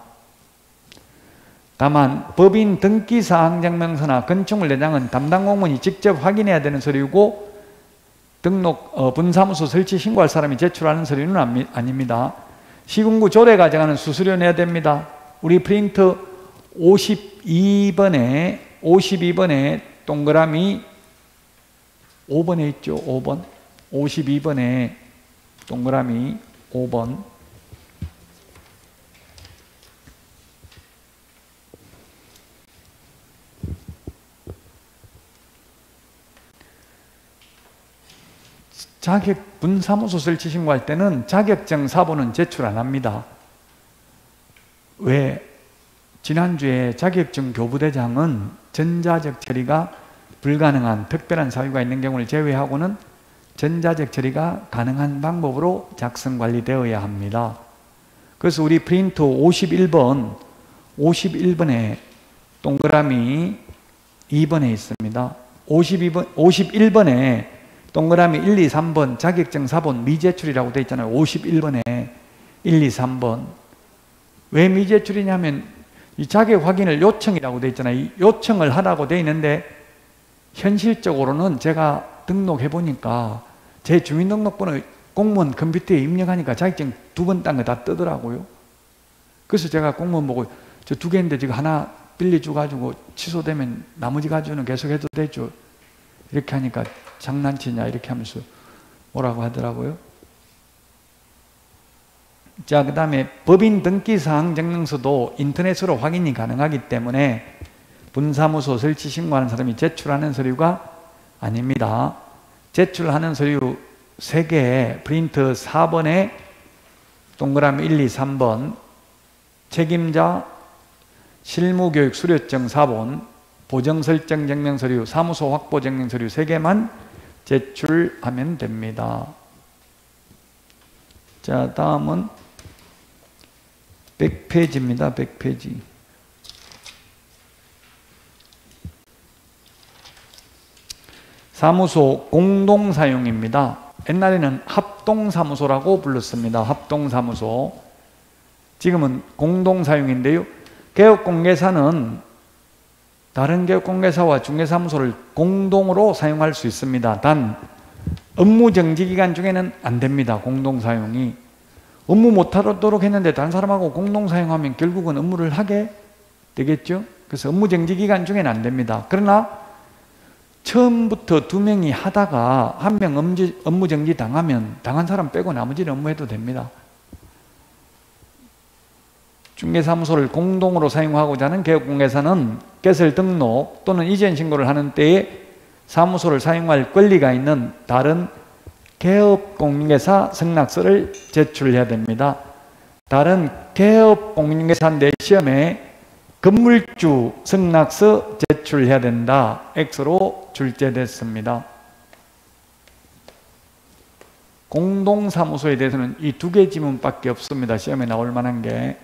다만 법인 등기사항 증명서나 건축물 내장은 담당 공무원이 직접 확인해야 되는 서류고 분사무소 설치 신고할 사람이 제출하는 서류는 아닙니다. 시군구 조례 가져가는 수수료 내야 됩니다. 우리 프린터 52번에 동그라미 5번에 있죠. 5번. 52번에 동그라미 5번. 분사무소 설치 신고할 때는 자격증 사본은 제출 안 합니다. 왜? 지난주에 자격증 교부대장은 전자적 처리가 불가능한 특별한 사유가 있는 경우를 제외하고는 전자적 처리가 가능한 방법으로 작성 관리되어야 합니다. 그래서 우리 프린터 51번에 동그라미 2번에 있습니다. 51번에 동그라미 1, 2, 3번 자격증 사본 미제출이라고 되어 있잖아요. 51번에 1, 2, 3번. 왜 미제출이냐면 이 자격 확인을 요청이라고 되어 있잖아요. 이 요청을 하라고 되어 있는데 현실적으로는 제가 등록해 보니까 제 주민등록번호 공무원 컴퓨터에 입력하니까 자격증 2번 딴 거 다 뜨더라고요. 그래서 제가 공무원 보고 저 2개인데 지금 하나 빌려줘가지고 취소되면 나머지 가지고는 계속 해도 되죠. 이렇게 하니까 장난치냐 이렇게 하면서 뭐라고 하더라고요. 자, 그 다음에 법인 등기사항 증명서도 인터넷으로 확인이 가능하기 때문에 분사무소 설치 신고하는 사람이 제출하는 서류가 아닙니다. 제출하는 서류 3개, 프린트 4번에 동그라미 1, 2, 3번, 책임자, 실무교육 수료증 4번, 보정설정 증명서류, 사무소 확보 증명서류 3개만 제출하면 됩니다. 자, 다음은 100페이지입니다. 100페이지. 사무소 공동사용입니다. 옛날에는 합동사무소라고 불렀습니다. 합동사무소. 지금은 공동사용인데요. 개업공개사는 다른 개업공개사와 중개사무소를 공동으로 사용할 수 있습니다. 단 업무정지기간 중에는 안 됩니다. 공동사용이. 업무 못하도록 했는데 다른 사람하고 공동사용하면 결국은 업무를 하게 되겠죠. 그래서 업무정지기간 중에는 안 됩니다. 그러나 처음부터 2명이 하다가 1명 업무정지 당하면 당한 사람 빼고 나머지는 업무해도 됩니다. 중개사무소를 공동으로 사용하고자 하는 개업공개사는 개설 등록 또는 이전 신고를 하는 때에 사무소를 사용할 권리가 있는 다른 개업공개사 승낙서를 제출해야 됩니다. 다른 개업공개사 내 시험에 건물주 승낙서 제출해야 된다. X로 출제됐습니다. 공동사무소에 대해서는 이 2개 지문밖에 없습니다. 시험에 나올 만한 게.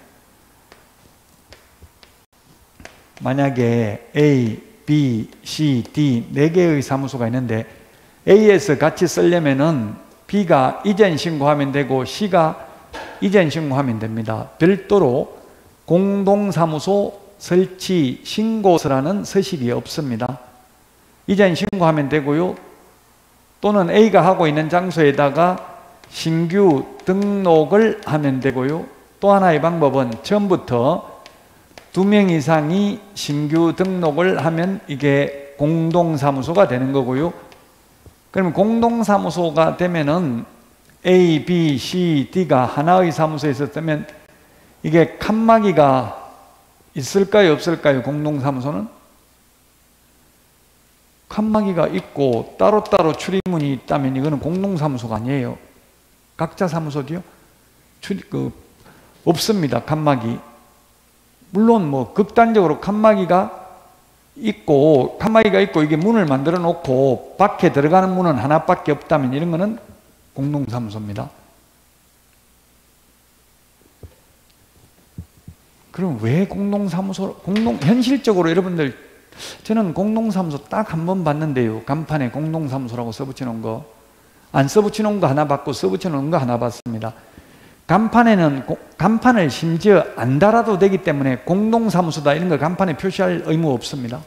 만약에 A, B, C, D 4개의 사무소가 있는데 A에서 같이 쓰려면은 B가 이전 신고하면 되고 C가 이전 신고하면 됩니다. 별도로 공동사무소 설치 신고서라는 서식이 없습니다. 이전 신고하면 되고요. 또는 A가 하고 있는 장소에다가 신규 등록을 하면 되고요. 또 하나의 방법은 처음부터 2명 이상이 신규 등록을 하면 이게 공동사무소가 되는 거고요. 그러면 공동사무소가 되면은 A, B, C, D가 하나의 사무소에 있었다면 이게 칸막이가 있을까요? 없을까요? 공동사무소는? 칸막이가 있고 따로따로 출입문이 있다면 이거는 공동사무소가 아니에요. 각자 사무소도요? 없습니다. 칸막이. 물론 뭐 극단적으로 칸막이가 있고 이게 문을 만들어 놓고 밖에 들어가는 문은 하나밖에 없다면 이런 거는 공동사무소입니다. 그럼 왜 현실적으로 여러분들, 저는 공동사무소 딱 한 번 봤는데요. 간판에 공동사무소라고 써붙여 놓은 거. 안 써붙여 놓은 거 하나 봤고 써붙여 놓은 거 하나 봤습니다. 간판을 심지어 안 달아도 되기 때문에 공동사무소다 이런 거 간판에 표시할 의무 없습니다.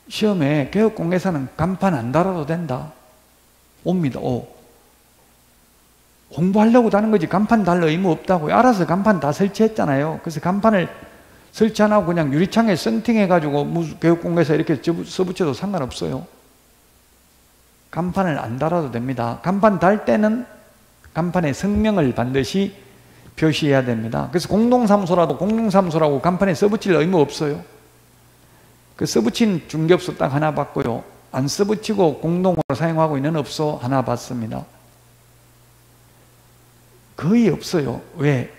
시험에 개업공개사는 간판 안 달아도 된다. 옵니다. 공부하려고 다는 거지 간판 달 의무 없다고요. 알아서 간판 다 설치했잖아요. 그래서 간판을 설치 안 하고 그냥 유리창에 썬팅해가지고 교육공개사 이렇게 써붙여도 상관없어요. 간판을 안 달아도 됩니다. 간판 달 때는 간판에 성명을 반드시 표시해야 됩니다. 그래서 공동사무소라도 공동사무소라고 간판에 써붙일 의무 없어요. 그 써붙인 중개업소 딱 하나 봤고요. 안 써붙이고 공동으로 사용하고 있는 업소 하나 봤습니다. 거의 없어요. 왜?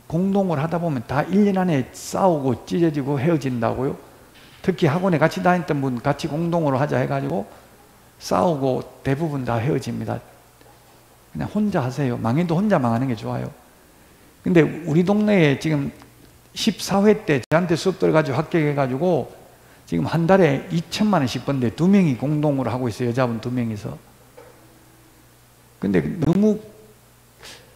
공동을 하다 보면 다 1년 안에 싸우고 찢어지고 헤어진다고요. 특히 학원에 같이 다녔던 분 같이 공동으로 하자 해가지고 싸우고 대부분 다 헤어집니다. 그냥 혼자 하세요. 망해도 혼자 망하는 게 좋아요. 근데 우리 동네에 지금 14회 때 저한테 수업 들어가지고 합격해가지고 지금 한 달에 2천만 원씩 번데 2명이 공동으로 하고 있어요. 여자분 2명이서. 근데 너무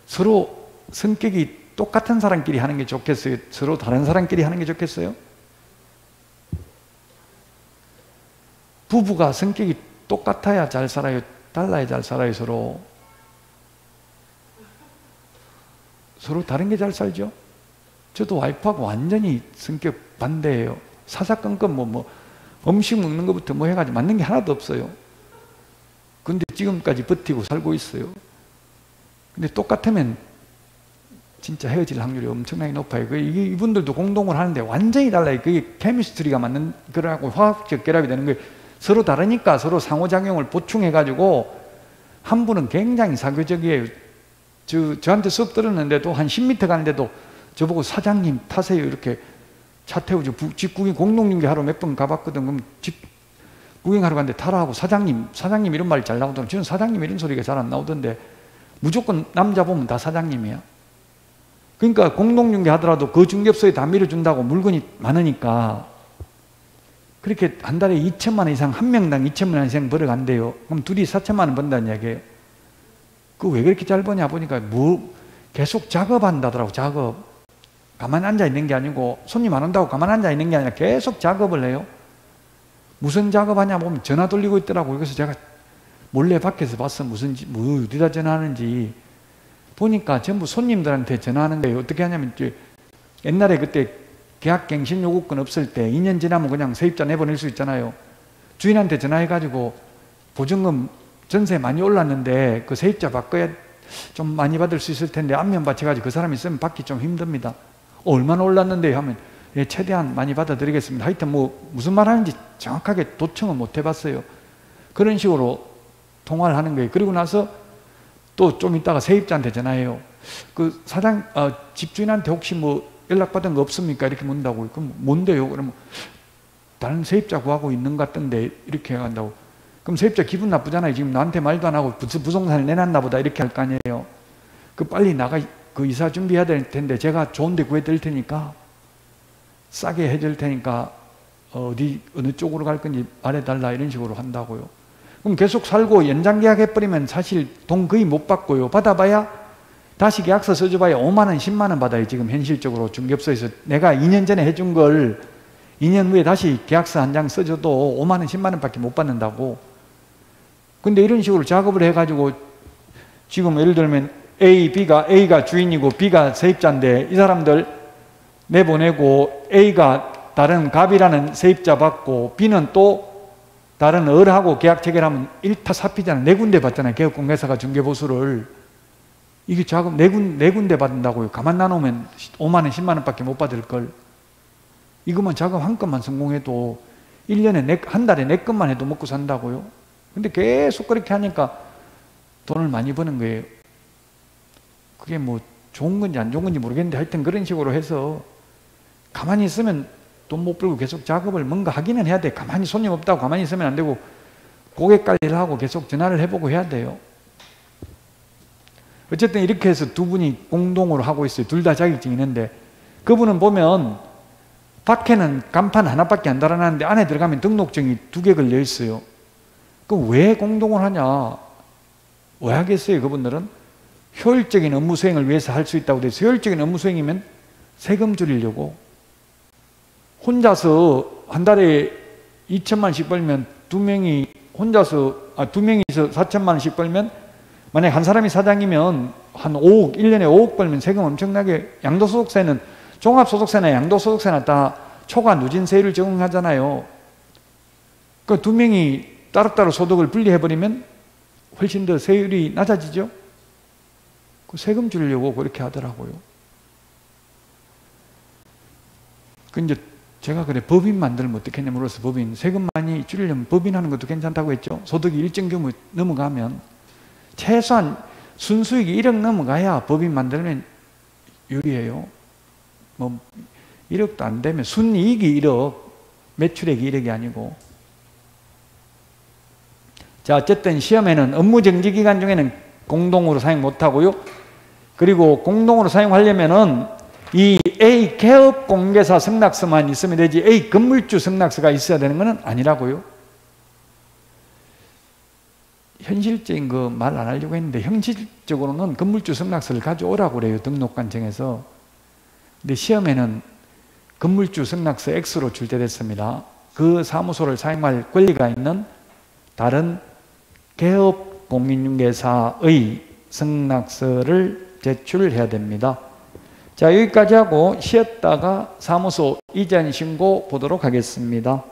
서로 성격이 똑같은 사람끼리 하는 게 좋겠어요? 서로 다른 사람끼리 하는 게 좋겠어요? 부부가 성격이 똑같아야 잘 살아요? 달라야 잘 살아요? 서로 다른 게 잘 살죠? 저도 와이프하고 완전히 성격 반대예요. 사사건건 음식 먹는 것부터 해가지고 맞는 게 하나도 없어요. 근데 지금까지 버티고 살고 있어요. 근데 똑같으면 진짜 헤어질 확률이 엄청나게 높아요. 이분들도 공동을 하는데 완전히 달라요. 그게 케미스트리가 맞는 거라고 화학적 결합이 되는 거예요. 서로 다르니까 서로 상호작용을 보충해가지고 한 분은 굉장히 사교적이에요. 저한테 수업 들었는데도 한 10m 가는데도 저보고 사장님 타세요 이렇게 차 태우죠. 집 구경 공동중개 하러 몇 번 가봤거든. 그럼 집 구경하러 갔는데 타라 하고 사장님 이런 말이 잘 나오더라고요. 저는 사장님 이런 소리가 잘 안 나오던데 무조건 남자 보면 다 사장님이야. 그러니까 공동중개 하더라도 그 중개업소에 다 밀어준다고 물건이 많으니까 그렇게 한 달에 2천만 원 이상 한 명당 2천만 원 이상 벌어간대요. 그럼 둘이 4천만 원 번다는 얘기예요. 그 왜 그렇게 잘 버냐 보니까 뭐 계속 작업한다더라고. 작업. 가만히 앉아 있는 게 아니고 손님 안 온다고 가만히 앉아 있는 게 아니라 계속 작업을 해요. 무슨 작업하냐 보면 전화 돌리고 있더라고요. 그래서 제가 몰래 밖에서 봤어. 뭐 어디다 전화하는지 보니까 전부 손님들한테 전화하는 거예요. 어떻게 하냐면 옛날에 그때 계약갱신 요구권 없을 때 2년 지나면 그냥 세입자 내보낼 수 있잖아요. 주인한테 전화해가지고 보증금 전세 많이 올랐는데 그 세입자 바꿔야 좀 많이 받을 수 있을 텐데 안면 받쳐가지고 그 사람이 있으면 받기 좀 힘듭니다. 얼마나 올랐는데 하면 예, 최대한 많이 받아드리겠습니다. 하여튼 뭐 무슨 말 하는지 정확하게 도청은 못 해봤어요. 그런 식으로 통화를 하는 거예요. 그리고 나서 또 좀 있다가 세입자한테 전화해요. 그 집주인한테 혹시 뭐 연락받은 거 없습니까? 이렇게 묻는다고요. 그럼 뭔데요? 그러면 다른 세입자 구하고 있는 것 같던데 이렇게 한다고. 그럼 세입자 기분 나쁘잖아요. 지금 나한테 말도 안 하고 부동산을 내놨나 보다 이렇게 할 거 아니에요. 그 빨리 나가 그 이사 준비해야 될 텐데 제가 좋은 데 구해드릴 테니까 싸게 해줄 테니까 어느 쪽으로 갈 건지 말해달라 이런 식으로 한다고요. 그럼 계속 살고 연장 계약해버리면 사실 돈 거의 못 받고요. 받아봐야 다시 계약서 써줘봐야 5만 원, 10만 원 받아요. 지금 현실적으로 중개업소에서 내가 2년 전에 해준 걸 2년 후에 다시 계약서 한 장 써줘도 5만 원, 10만 원밖에 못 받는다고. 근데 이런 식으로 작업을 해가지고 지금 예를 들면 A가 주인이고 B가 세입자인데 이 사람들 내보내고 A가 다른 갑이라는 세입자 받고 B는 또 다른 을하고 계약 체결하면 1타4피잖아요. 네 군데 받잖아요. 개업공개사가 중개보수를. 이게 작업 네 군데 받는다고요. 가만 놔놓으면 5만 원, 10만 원밖에 못 받을 걸. 이것만 작업 한 건만 성공해도 1년에 한 달에 4건만 해도 먹고 산다고요. 근데 계속 그렇게 하니까 돈을 많이 버는 거예요. 그게 뭐 좋은 건지 안 좋은 건지 모르겠는데 하여튼 그런 식으로 해서 가만히 있으면 돈 못 벌고 계속 작업을 뭔가 하기는 해야 돼. 가만히 손님 없다고 가만히 있으면 안 되고 고객 관리를 하고 계속 전화를 해보고 해야 돼요. 어쨌든 이렇게 해서 두 분이 공동으로 하고 있어요. 둘 다 자격증이 있는데 그분은 보면 밖에는 간판 하나밖에 안 달아놨는데 안에 들어가면 등록증이 2개 걸려 있어요. 그럼 왜 공동을 하냐? 왜 하겠어요? 그분들은 효율적인 업무 수행을 위해서 할 수 있다고 돼서 효율적인 업무 수행이면 세금 줄이려고. 혼자서 한 달에 2천만 원씩 벌면 두 명이서 4천만 원씩 벌면 만약 한 사람이 사장이면 한 5억, 1년에 5억 벌면 세금 엄청나게. 양도소득세는 종합소득세나 양도소득세나 다 초과 누진세율을 적용하잖아요. 그 두 명이 따로따로 소득을 분리해버리면 훨씬 더 세율이 낮아지죠. 그 세금 줄이려고 그렇게 하더라고요. 그 이제 제가 그래 법인 만들면 어떻겠냐 물어서 법인 세금 많이 줄이려면 법인하는 것도 괜찮다고 했죠. 소득이 일정 규모 넘어가면 최소한 순수익이 1억 넘어가야 법인 만들면 유리해요. 뭐 1억도 안 되면 순이익이 1억, 매출액이 1억이 아니고. 자, 어쨌든 시험에는 업무 정지 기간 중에는 공동으로 사용 못하고요. 그리고 공동으로 사용하려면은 이 A 개업 공개사 승낙서만 있으면 되지 A 건물주 승낙서가 있어야 되는 것은 아니라고요. 현실적인 거 말 안 하려고 했는데 현실적으로는 건물주 승낙서를 가져오라고 그래요. 등록관청에서. 근데 시험에는 건물주 승낙서 X로 출제됐습니다. 그 사무소를 사용할 권리가 있는 다른 개업 공인중개사의 승낙서를 제출해야 됩니다. 자, 여기까지 하고 쉬었다가 사무소 이전 신고 보도록 하겠습니다.